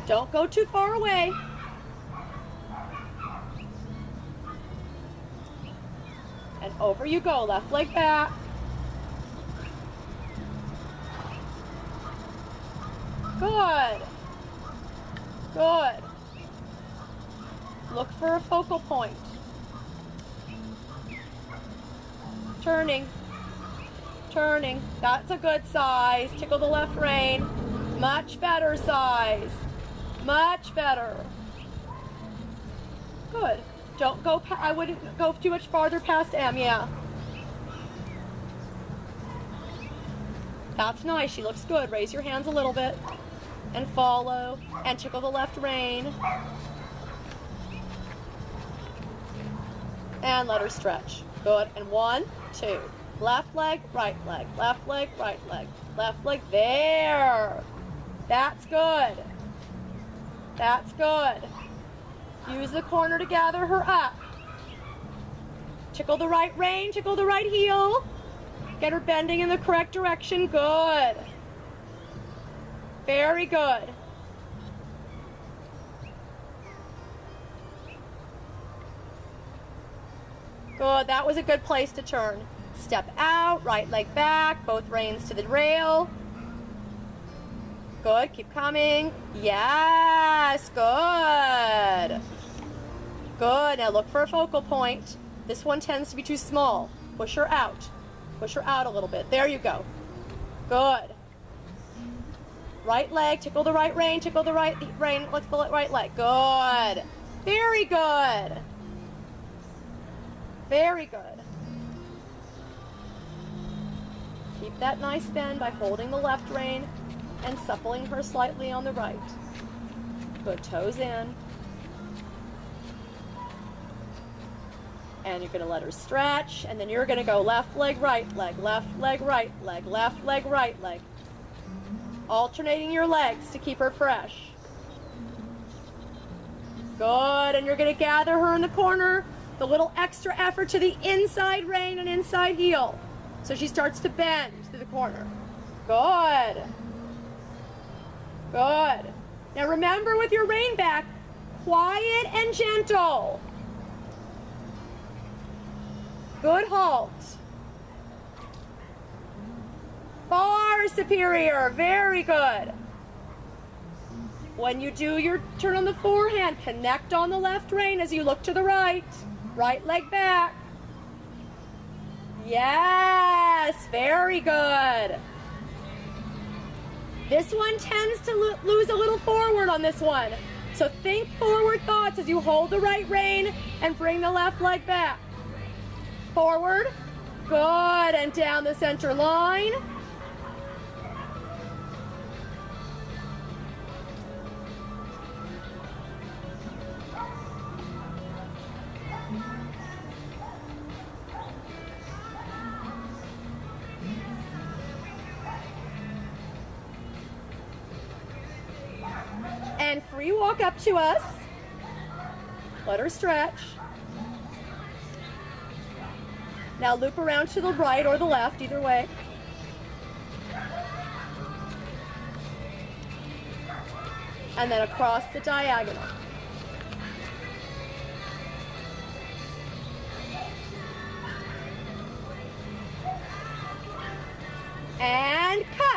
Don't go too far away. And over you go, left leg back. Good. Good. Look for a focal point. Turning. Turning. That's a good size. Tickle the left rein. Much better size. Much better. Good. Don't go, I wouldn't go too much farther past M, yeah. That's nice, she looks good. Raise your hands a little bit and follow and tickle the left rein. And let her stretch. Good, and 1, 2. Left leg, right leg, left leg, right leg, left leg, there. That's good. That's good. Use the corner to gather her up. Tickle the right rein, tickle the right heel. Get her bending in the correct direction. Good. Very good. Good, that was a good place to turn. Step out, right leg back, both reins to the rail. Good, keep coming. Yes, good. Good, now look for a focal point. This one tends to be too small. Push her out. Push her out a little bit. There you go. Good. Right leg, tickle the right rein, tickle the right rein, let's pull it right leg. Good. Very good. Very good. Keep that nice bend by holding the left rein and suppling her slightly on the right. Good, toes in. And you're going to let her stretch, and then you're going to go left leg, right leg, left leg, right leg, left leg, right leg. Alternating your legs to keep her fresh. Good, and you're going to gather her in the corner, the little extra effort to the inside rein and inside heel. So she starts to bend to the corner. Good. Good. Now remember, with your rein back, quiet and gentle. Good halt. Far superior. Very good. When you do your turn on the forehand, connect on the left rein as you look to the right. Right leg back. Yes, very good. This one tends to lose a little forward on this one. So think forward thoughts as you hold the right rein and bring the left leg back. Forward. Good, and down the center line. And free walk up to us. Let her stretch. Now loop around to the right or the left, either way. And then across the diagonal. And cut.